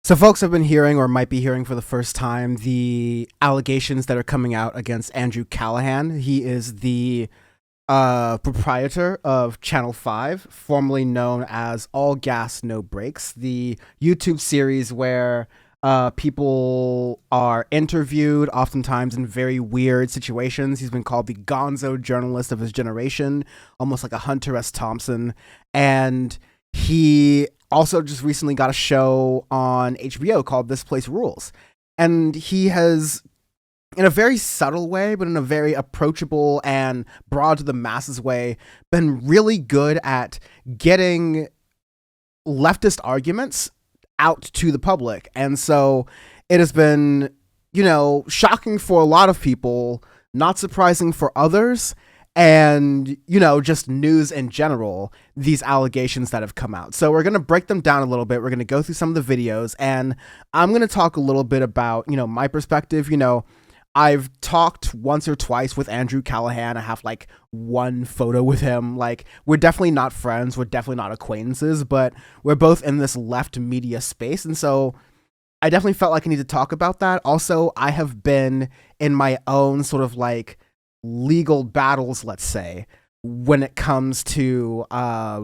So folks have been hearing or might be hearing for the first time the allegations that are coming out against Andrew Callaghan. He is the proprietor of Channel 5, formerly known as All Gas, No Breaks, the YouTube series where people are interviewed, oftentimes in very weird situations. He's been called the gonzo journalist of his generation, almost like a Hunter S. Thompson. And he also just recently got a show on HBO called This Place Rules. And he has, in a very subtle way, but in a very approachable and broad to the masses way, been really good at getting leftist arguments out to the public. And so it has been, shocking for a lot of people, not surprising for others, and, just news in general, these allegations that have come out. So we're going to break them down a little bit. We're going to go through some of the videos, and I'm going to talk a little bit about, my perspective. I've talked once or twice with Andrew Callaghan. I have like one photo with him. Like, we're definitely not friends. We're definitely not acquaintances, but we're both in this left media space. And so I definitely felt like I need to talk about that. Also, I have been in my own sort of like legal battles, let's say, when it comes to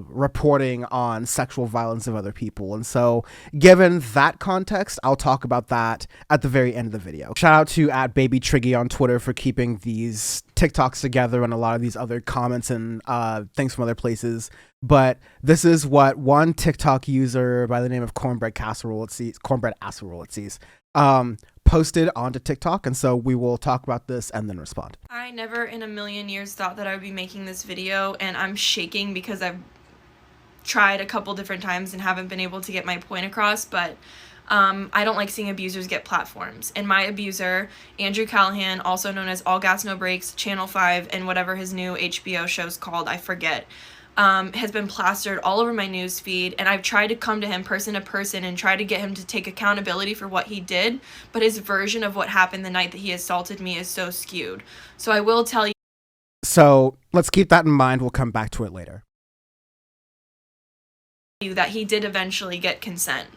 reporting on sexual violence of other people. And so given that context, I'll talk about that at the very end of the video. Shout out to @BabyTriggy on Twitter for keeping these TikToks together and a lot of these other comments and things from other places. But this is what one TikTok user by the name of Cornbread Casserole, posted onto TikTok, and so we will talk about this and then respond. I never in a million years thought that I would be making this video, and I'm shaking because I've tried a couple different times and haven't been able to get my point across, but I don't like seeing abusers get platforms. And my abuser, Andrew Callaghan, also known as All Gas No Breaks, Channel 5, and whatever his new HBO show's called, I forget, has been plastered all over my news feed, and I've tried to come to him person to person and try to get him to take accountability for what he did, but his version of what happened the night that he assaulted me is so skewed. So I will tell you. So let's keep that in mind. We'll come back to it later. That he did eventually get consent.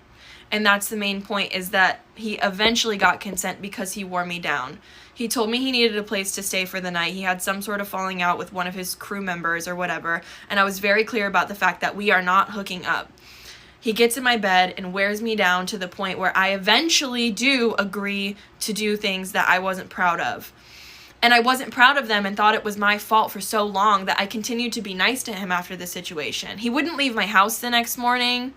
And that's the main point, is that he eventually got consent because he wore me down. He told me he needed a place to stay for the night. He had some sort of falling out with one of his crew members or whatever, and I was very clear about the fact that we are not hooking up. He gets in my bed and wears me down to the point where I eventually do agree to do things that I wasn't proud of. And I wasn't proud of them and thought it was my fault for so long that I continued to be nice to him after the situation. He wouldn't leave my house the next morning.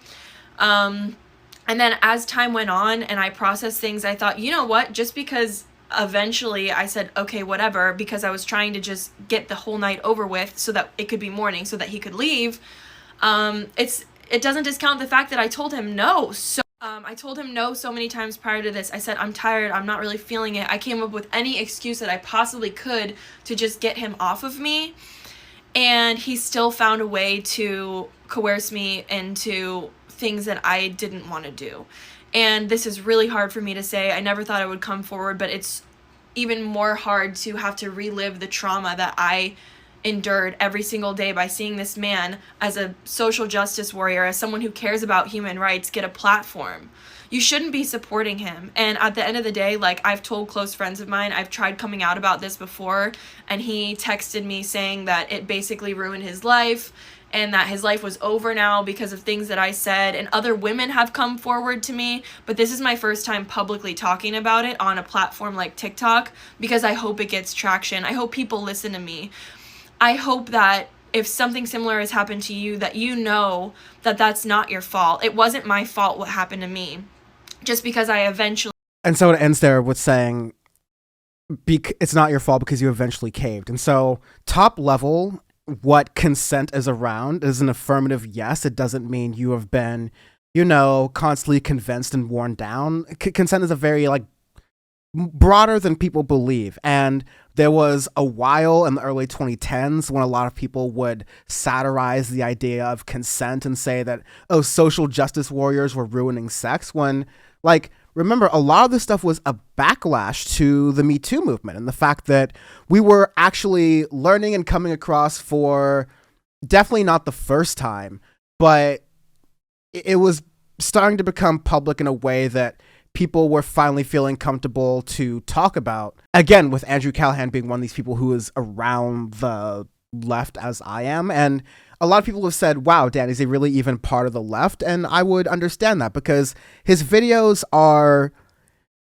And then as time went on and I processed things, I thought, you know what, just because eventually I said, okay, whatever, because I was trying to just get the whole night over with so that it could be morning so that he could leave, it doesn't discount the fact that I told him no. So I told him no so many times prior to this. I said, I'm tired, I'm not really feeling it. I came up with any excuse that I possibly could to just get him off of me. And he still found a way to coerce me into things that I didn't want to do. And this is really hard for me to say. I never thought I would come forward, but it's even more hard to have to relive the trauma that I endured every single day by seeing this man as a social justice warrior, as someone who cares about human rights, get a platform. You shouldn't be supporting him. And at the end of the day, like, I've told close friends of mine, I've tried coming out about this before, and he texted me saying that it basically ruined his life and that his life was over now because of things that I said, and other women have come forward to me, but this is my first time publicly talking about it on a platform like TikTok because I hope it gets traction. I hope people listen to me. I hope that if something similar has happened to you, that you know that that's not your fault. It wasn't my fault what happened to me, just because I eventually... And so it ends there with saying, it's not your fault because you eventually caved. And so top level, what consent is around is an affirmative yes. It doesn't mean you have been, constantly convinced and worn down. Consent is a very broader than people believe. And there was a while in the early 2010s when a lot of people would satirize the idea of consent and say that, oh, social justice warriors were ruining sex, when, remember, a lot of this stuff was a backlash to the Me Too movement and the fact that we were actually learning and coming across for definitely not the first time, but it was starting to become public in a way that people were finally feeling comfortable to talk about. Again, with Andrew Callaghan being one of these people who is around the left as I am. And a lot of people have said, wow, Dan, is he really even part of the left? And I would understand that because his videos are,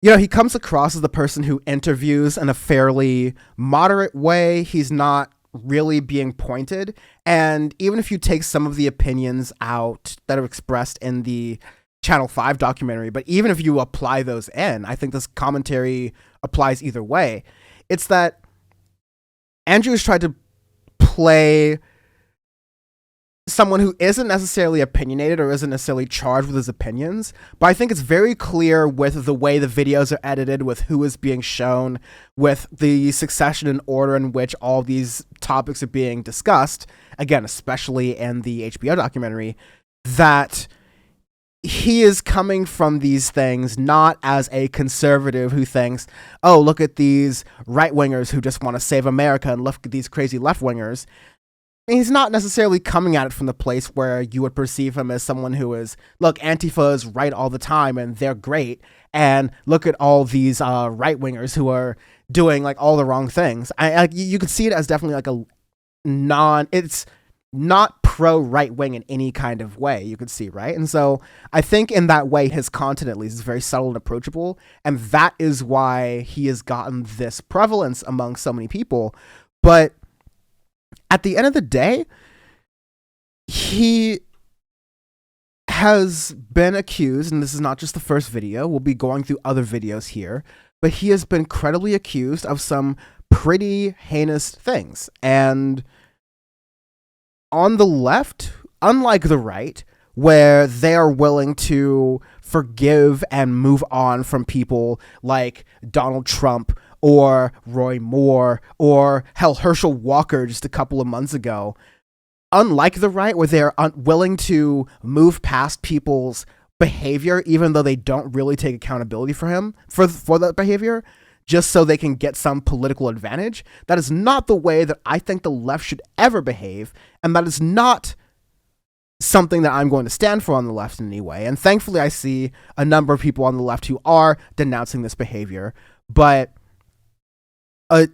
he comes across as the person who interviews in a fairly moderate way. He's not really being pointed. And even if you take some of the opinions out that are expressed in the Channel 5 documentary, but even if you apply those in, I think this commentary applies either way. It's that Andrew has tried to play someone who isn't necessarily opinionated or isn't necessarily charged with his opinions, but I think it's very clear with the way the videos are edited, with who is being shown, with the succession and order in which all these topics are being discussed, again, especially in the HBO documentary, that he is coming from these things not as a conservative who thinks, oh, look at these right-wingers who just want to save America and look at these crazy left-wingers. He's not necessarily coming at it from the place where you would perceive him as someone who is, look, Antifa is right all the time and they're great, and look at all these right-wingers who are doing like all the wrong things. You could see it as definitely like it's not pro right wing in any kind of way, you could see, right? And so I think in that way, his content at least is very subtle and approachable. And that is why he has gotten this prevalence among so many people. But at the end of the day, he has been accused, and this is not just the first video, we'll be going through other videos here, but he has been credibly accused of some pretty heinous things. And on the left, unlike the right, where they are willing to forgive and move on from people like Donald Trump or Roy Moore or hell, Herschel Walker just a couple of months ago, unlike the right, where they're willing to move past people's behavior, even though they don't really take accountability for that behavior, just so they can get some political advantage. That is not the way that I think the left should ever behave, and that is not something that I'm going to stand for on the left in any way. And thankfully, I see a number of people on the left who are denouncing this behavior, but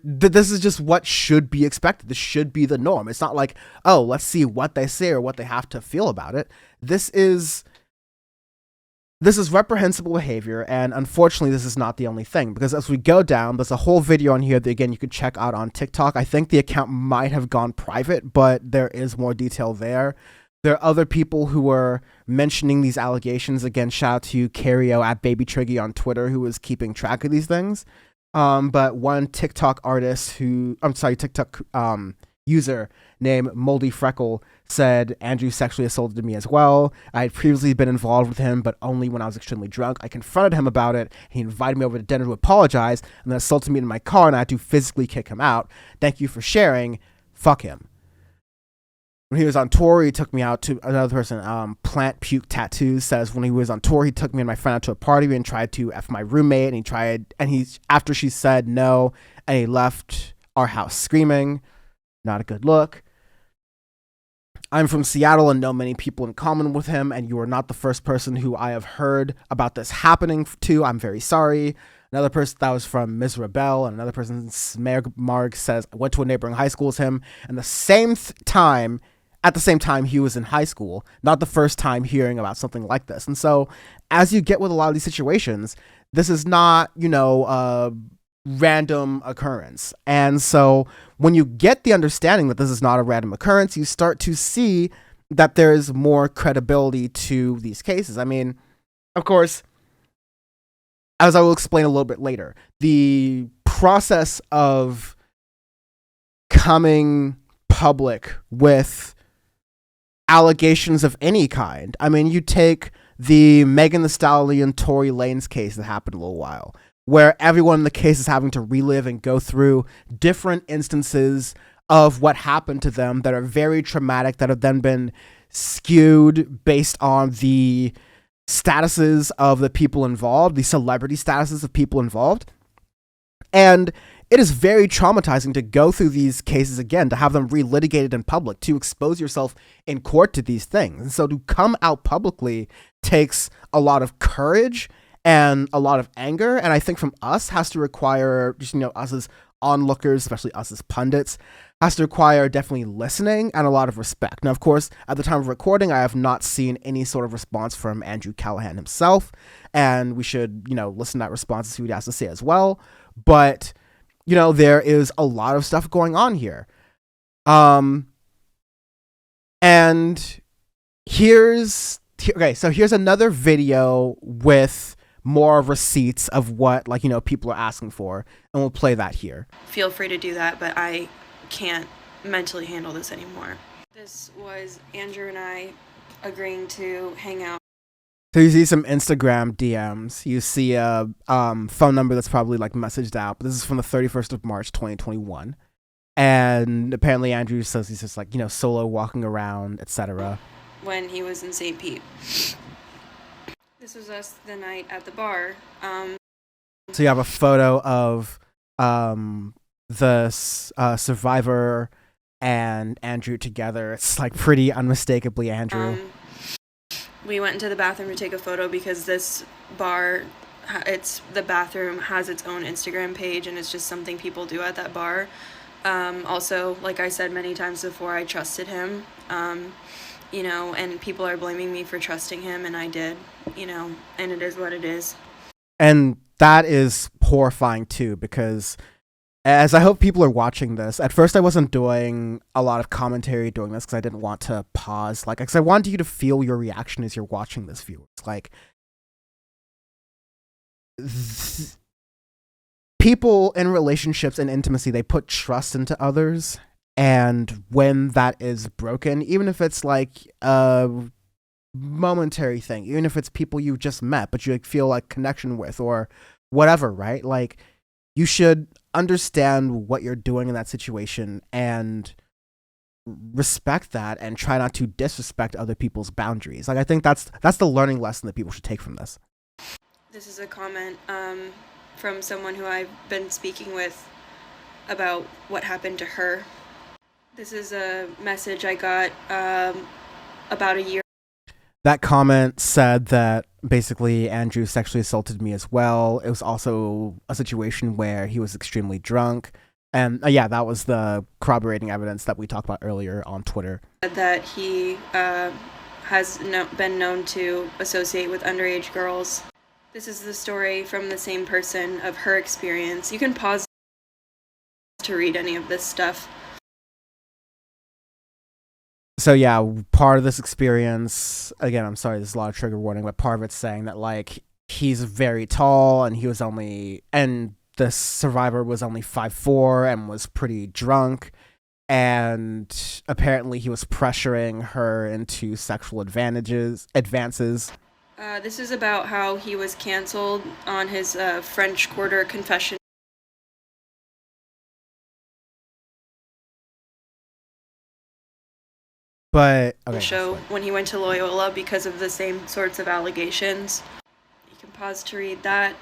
this is just what should be expected. This should be the norm. It's not like, oh, let's see what they say or what they have to feel about it. This is reprehensible behavior, and unfortunately, this is not the only thing, because as we go down, there's a whole video on here that, again, you could check out on TikTok. I think the account might have gone private, but there is more detail there. There are other people who are mentioning these allegations. Again, shout out to Cario at BabyTriggy on Twitter, who is keeping track of these things. But one TikTok user named Moldy Freckle said, Andrew sexually assaulted me as well. I had previously been involved with him, but only when I was extremely drunk. I confronted him about it. He invited me over to dinner to apologize, and then assaulted me in my car, and I had to physically kick him out. Thank you for sharing. Fuck him. When he was on tour, he took me out to another person. Plant Puke Tattoos says, when he was on tour, he took me and my friend out to a party and tried to F my roommate, after she said no, and he left our house screaming. Not a good look. I'm from Seattle and know many people in common with him, and you are not the first person who I have heard about this happening to. I'm very sorry. Another person that was from Ms. Rebel, and another person, Marg, says, I went to a neighboring high school as him, and at the same time he was in high school, not the first time hearing about something like this. And so, as you get with a lot of these situations, this is not, random occurrence. And so when you get the understanding that this is not a random occurrence, you start to see that there's more credibility to these cases. I mean, of course, as I will explain a little bit later, the process of coming public with allegations of any kind. I mean, you take the Megan Thee Stallion, Tory Lanez case that happened a little while, where everyone in the case is having to relive and go through different instances of what happened to them that are very traumatic, that have then been skewed based on the statuses of the people involved, the celebrity statuses of people involved. And it is very traumatizing to go through these cases again, to have them relitigated in public, to expose yourself in court to these things. And so to come out publicly takes a lot of courage and a lot of anger. And I think from us has to require just, us as onlookers, especially us as pundits, has to require definitely listening and a lot of respect. Now, of course, at the time of recording, I have not seen any sort of response from Andrew Callaghan himself, and we should, listen to that response and see what he has to say as well. But, there is a lot of stuff going on here. And here's another video with more receipts of what, people are asking for, and we'll play that here. Feel free to do that, but I can't mentally handle this anymore. This was Andrew and I agreeing to hang out. So you see some Instagram DMs. You see a phone number that's probably messaged out. But this is from the 31st of March, 2021. And apparently Andrew says he's just solo walking around, etc. When he was in St. Pete. This was us the night at the bar. So you have a photo of the survivor and Andrew together. It's pretty unmistakably Andrew. We went into the bathroom to take a photo because this bar, the bathroom has its own Instagram page, and it's just something people do at that bar. Also, like I said many times before, I trusted him, and people are blaming me for trusting him, and I did, and it is what it is. And that is horrifying too, because as I hope people are watching this, at first I wasn't doing a lot of commentary during this because I didn't want to pause, because I wanted you to feel your reaction as you're watching this, viewers. People in relationships and intimacy, they put trust into others, and when that is broken, even if it's a momentary thing, even if it's people you just met but you feel connection with or whatever, right? You should understand what you're doing in that situation and respect that and try not to disrespect other people's boundaries. I think that's the learning lesson that people should take from this. This is a comment from someone who I've been speaking with about what happened to her. This is a message I got about a year. That comment said that basically Andrew sexually assaulted me as well. It was also a situation where he was extremely drunk. And that was the corroborating evidence that we talked about earlier on Twitter. That he has been known to associate with underage girls. This is the story from the same person of her experience. You can pause to read any of this stuff. So part of this experience, again, I'm sorry, there's a lot of trigger warning, but part of it's saying that he's very tall and and the survivor was only 5'4" and was pretty drunk, and apparently he was pressuring her into sexual advances. This is about how he was canceled on his French Quarter confession. But show when he went to Loyola because of the same sorts of allegations. You can pause to read that.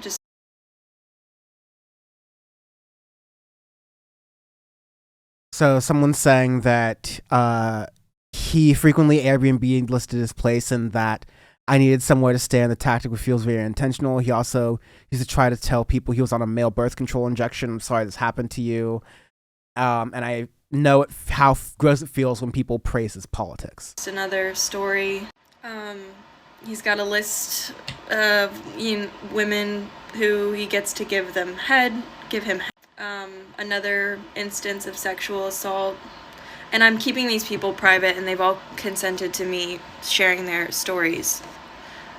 So someone's saying that he frequently Airbnb listed his place and that I needed somewhere to stay, and the tactic feels very intentional. He also used to try to tell people he was on a male birth control injection. I'm sorry this happened to you. And I know how gross it feels when people praise his politics. It's another story. He's got a list of women who he gets to give him head. Another instance of sexual assault. And I'm keeping these people private, and they've all consented to me sharing their stories.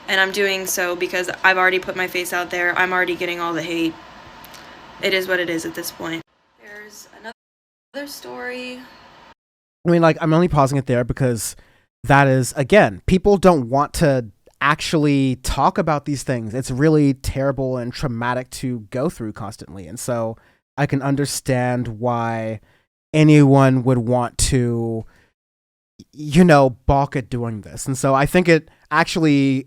And I'm doing so because I've already put my face out there. I'm already getting all the hate. It is what it is at this point. There's another story. I'm only pausing it there because that is, again, people don't want to actually talk about these things. It's really terrible and traumatic to go through constantly. And so I can understand why anyone would want to, balk at doing this. And so I think it actually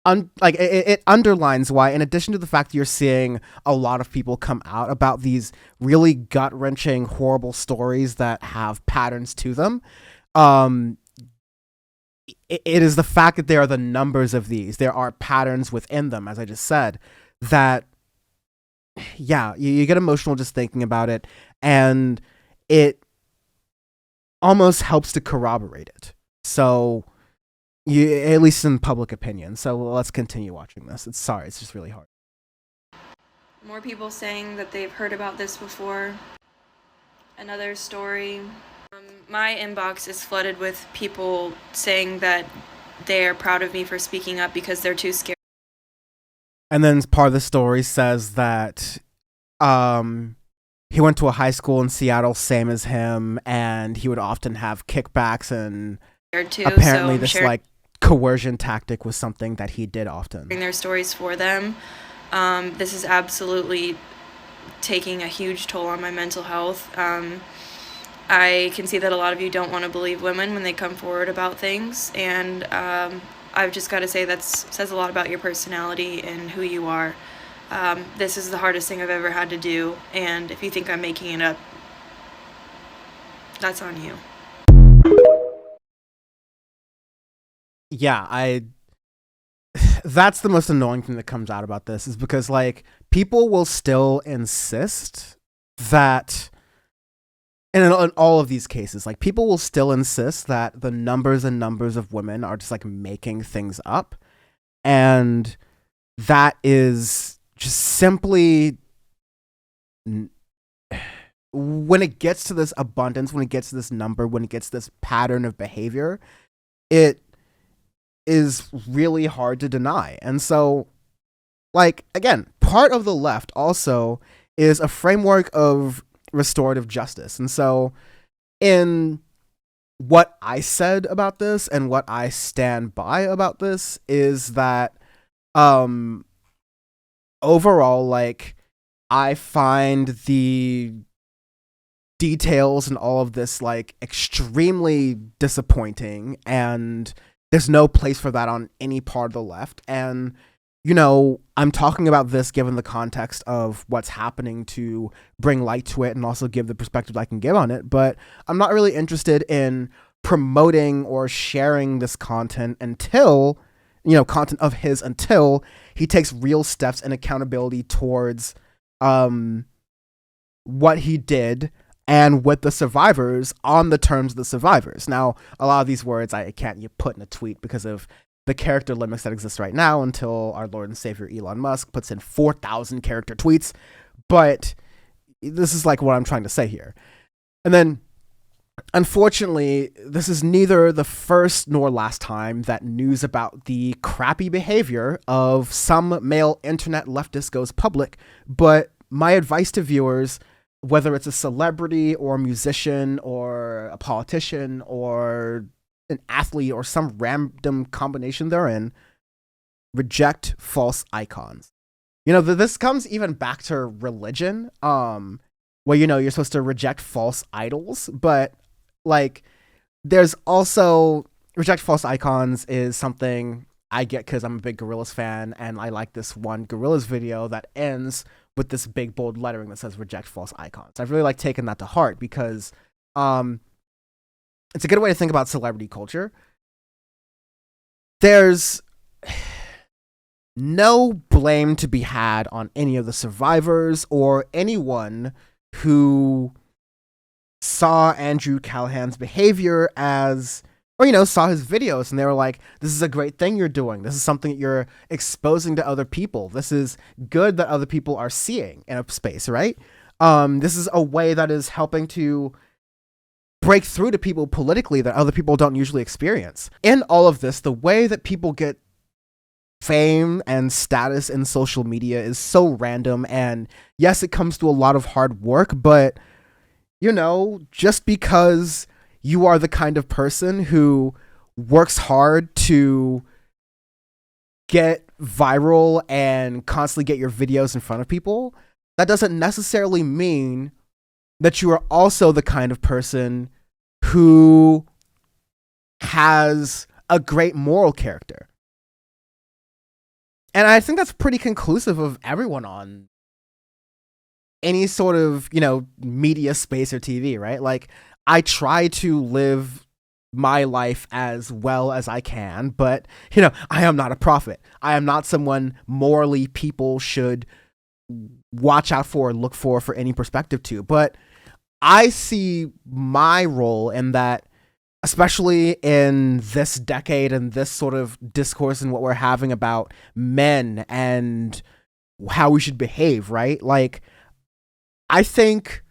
it underlines why, in addition to the fact that you're seeing a lot of people come out about these really gut-wrenching, horrible stories that have patterns to them, um, it is the fact that there are the numbers of these. There are patterns within them, as I just said, that, yeah, you get emotional just thinking about it, and it almost helps to corroborate it. So, at least in public opinion. So let's continue watching this. It's just really hard. More people saying that they've heard about this before. Another story. My inbox is flooded with people saying that they're proud of me for speaking up because they're too scared. And then part of the story says that he went to a high school in Seattle, same as him, and he would often have kickbacks, and apparently this like coercion tactic was something that he did often. Their stories for them. This is absolutely taking a huge toll on my mental health. I can see that a lot of you don't want to believe women when they come forward about things, and I've just got to say that says a lot about your personality and who you are. This is the hardest thing I've ever had to do, and if you think I'm making it up, that's on you. Yeah, that's the most annoying thing that comes out about this, is because like people will still insist that, and in all of these cases, like people will still insist that the numbers and numbers of women are just like making things up, and that is just simply, when it gets to this abundance, when it gets to this number, when it gets to this pattern of behavior, it is really hard to deny. And so, like, again, part of the left also is a framework of restorative justice. And so, in what I said about this and what I stand by about this is that overall, like, I find the details and all of this like extremely disappointing, and there's no place for that on any part of the left. And you know, I'm talking about this given the context of what's happening to bring light to it and also give the perspective I can give on it, but I'm not really interested in promoting or sharing this content until, you know, content of his, until he takes real steps and accountability towards what he did and with the survivors on the terms of the survivors. Now, a lot of these words I can't put in a tweet because of the character limits that exist right now until our Lord and Savior Elon Musk puts in 4,000 character tweets. But this is like what I'm trying to say here. And then, unfortunately, this is neither the first nor last time that news about the crappy behavior of some male internet leftists goes public. But my advice to viewers, whether it's a celebrity or a musician or a politician or an athlete or some random combination therein, reject false icons. You know, this comes even back to religion, where, you know, you're supposed to reject false idols, but like there's also reject false icons is something I get because I'm a big Gorillaz fan, and I like this one Gorillaz video that ends with this big bold lettering that says reject false icons. I've really like taken that to heart because it's a good way to think about celebrity culture. There's no blame to be had on any of the survivors or anyone who saw Andrew Callaghan's behavior as, or, you know, saw his videos and they were like, this is a great thing you're doing. This is something that you're exposing to other people. This is good that other people are seeing in a space, right? This is a way that is helping to break through to people politically that other people don't usually experience. In all of this, the way that people get fame and status in social media is so random, and yes, it comes to a lot of hard work, but, you know, just because you are the kind of person who works hard to get viral and constantly get your videos in front of people, that doesn't necessarily mean that you are also the kind of person who has a great moral character. And I think that's pretty conclusive of everyone on any sort of, media space or TV, right? Like, I try to live my life as well as I can, but, I am not a prophet. I am not someone morally people should watch out for and look for any perspective to. But I see my role in that, especially in this decade and this sort of discourse and what we're having about men and how we should behave, right? Like, I think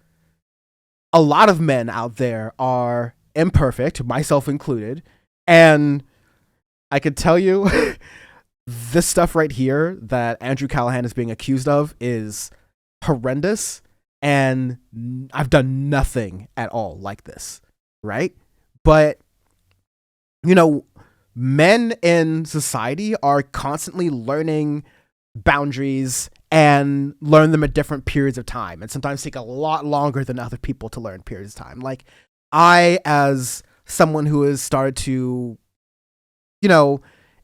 a lot of men out there are imperfect, myself included, and I could tell you this stuff right here that Andrew Callaghan is being accused of is horrendous, and I've done nothing at all like this, right? But, men in society are constantly learning boundaries and learn them at different periods of time, and sometimes take a lot longer than other people to learn periods of time. Like, I, as someone who has started to,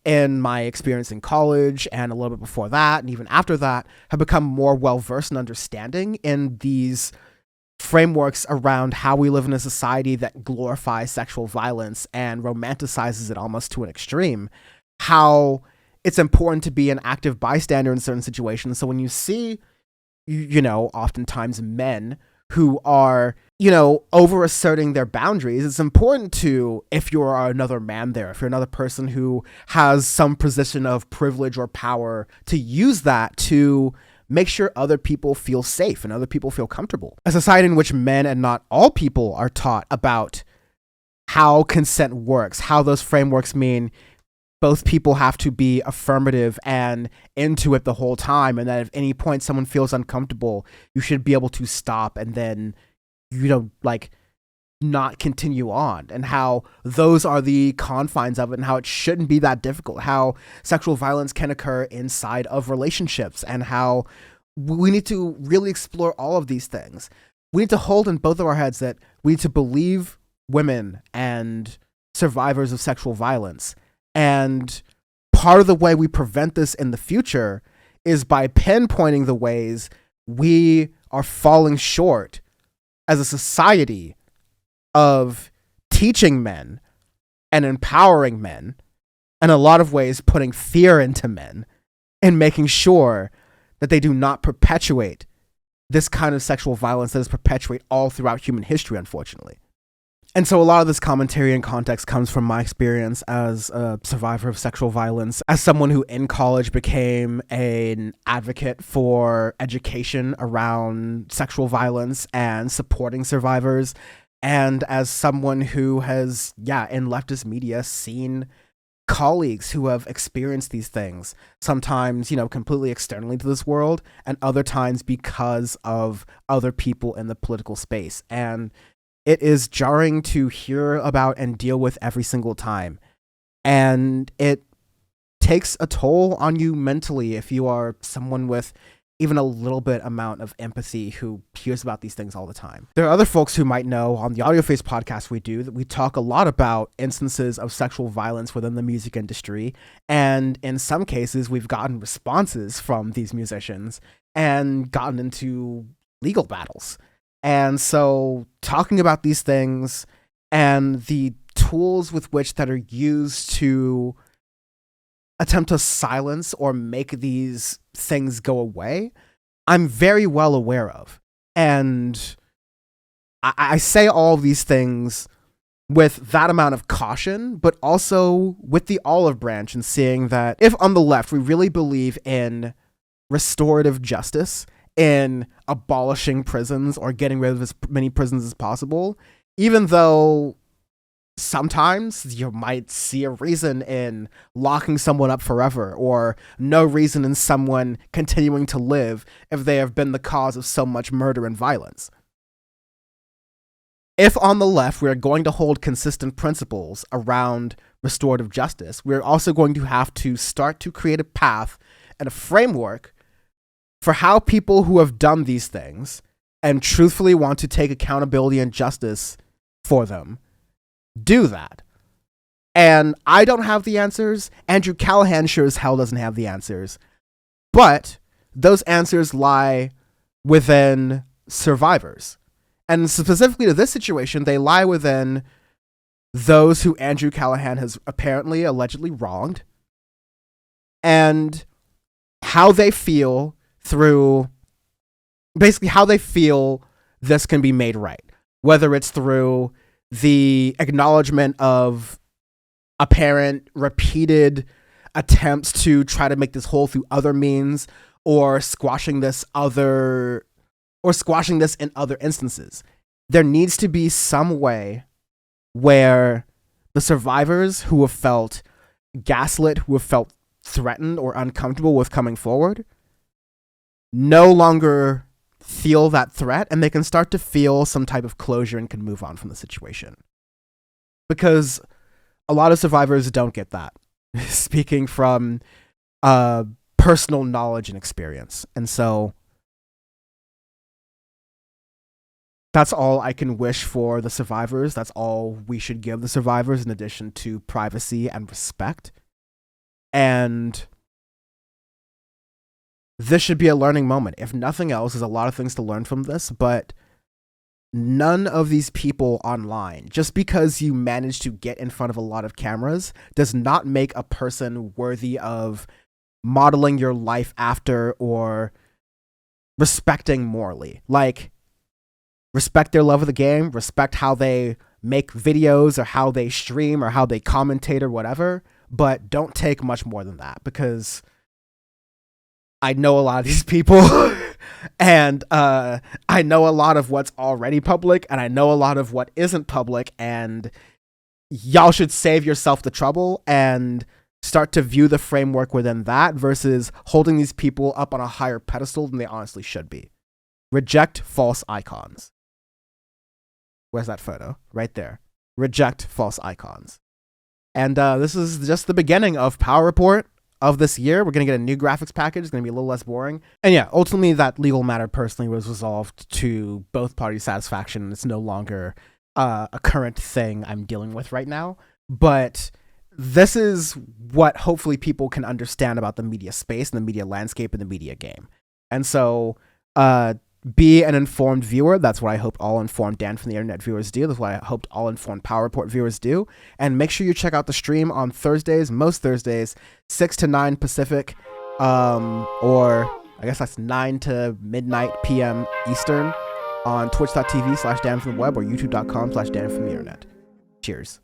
in my experience in college and a little bit before that, and even after that, have become more well-versed and understanding in these frameworks around how we live in a society that glorifies sexual violence and romanticizes it almost to an extreme, how it's important to be an active bystander in certain situations. So when you see, oftentimes men who are, over asserting their boundaries, it's important to, if you're another man there, if you're another person who has some position of privilege or power, to use that to make sure other people feel safe and other people feel comfortable. A society in which men and not all people are taught about how consent works, how those frameworks mean both people have to be affirmative and into it the whole time, and that if any point someone feels uncomfortable, you should be able to stop and then, not continue on, and how those are the confines of it, and how it shouldn't be that difficult, how sexual violence can occur inside of relationships, and how we need to really explore all of these things. We need to hold in both of our heads that we need to believe women and survivors of sexual violence. And part of the way we prevent this in the future is by pinpointing the ways we are falling short as a society of teaching men and empowering men, and in a lot of ways putting fear into men and making sure that they do not perpetuate this kind of sexual violence that is perpetuated all throughout human history, unfortunately. And so a lot of this commentary and context comes from my experience as a survivor of sexual violence, as someone who in college became an advocate for education around sexual violence and supporting survivors, and as someone who has, in leftist media, seen colleagues who have experienced these things, sometimes, completely externally to this world, and other times because of other people in the political space. And it is jarring to hear about and deal with every single time. And it takes a toll on you mentally if you are someone with even a little bit amount of empathy who hears about these things all the time. There are other folks who might know on the Audio Face podcast we do that we talk a lot about instances of sexual violence within the music industry. And in some cases, we've gotten responses from these musicians and gotten into legal battles. And so talking about these things and the tools with which that are used to attempt to silence or make these things go away, I'm very well aware of. And I say all of these things with that amount of caution, but also with the olive branch, and seeing that if on the left we really believe in restorative justice, in abolishing prisons or getting rid of as many prisons as possible, even though sometimes you might see a reason in locking someone up forever, or no reason in someone continuing to live if they have been the cause of so much murder and violence. If on the left we are going to hold consistent principles around restorative justice, we're also going to have to start to create a path and a framework for how people who have done these things and truthfully want to take accountability and justice for them do that. And I don't have the answers. Andrew Callaghan sure as hell doesn't have the answers. But those answers lie within survivors. And specifically to this situation, they lie within those who Andrew Callaghan has apparently allegedly wronged, and how they feel through basically how they feel this can be made right. Whether it's through the acknowledgement of apparent repeated attempts to try to make this whole through other means, or squashing this in other instances. There needs to be some way where the survivors who have felt gaslit, who have felt threatened or uncomfortable with coming forward, no longer feel that threat, and they can start to feel some type of closure and can move on from the situation. Because a lot of survivors don't get that. Speaking from personal knowledge and experience. And so that's all I can wish for the survivors. That's all we should give the survivors, in addition to privacy and respect. And this should be a learning moment. If nothing else, there's a lot of things to learn from this, but none of these people online, just because you manage to get in front of a lot of cameras, does not make a person worthy of modeling your life after or respecting morally. Like, respect their love of the game, respect how they make videos or how they stream or how they commentate or whatever, but don't take much more than that, because I know a lot of these people and I know a lot of what's already public, and I know a lot of what isn't public, and y'all should save yourself the trouble and start to view the framework within that versus holding these people up on a higher pedestal than they honestly should be. Reject false icons. Where's that photo? Right there. Reject false icons. And this is just the beginning of Power Report of this year. We're going to get a new graphics package. It's going to be a little less boring. And yeah, ultimately that legal matter personally was resolved to both parties' satisfaction. It's no longer a current thing I'm dealing with right now. But this is what hopefully people can understand about the media space and the media landscape and the media game. And so be an informed viewer. That's what I hope all informed Dan from the Internet viewers do. That's what I hoped all informed Power Report viewers do. And make sure you check out the stream on Thursdays, most Thursdays, 6 to 9 Pacific, or I guess that's 9 to midnight PM Eastern on twitch.tv/Dan from the web or youtube.com/Dan from the Internet. Cheers.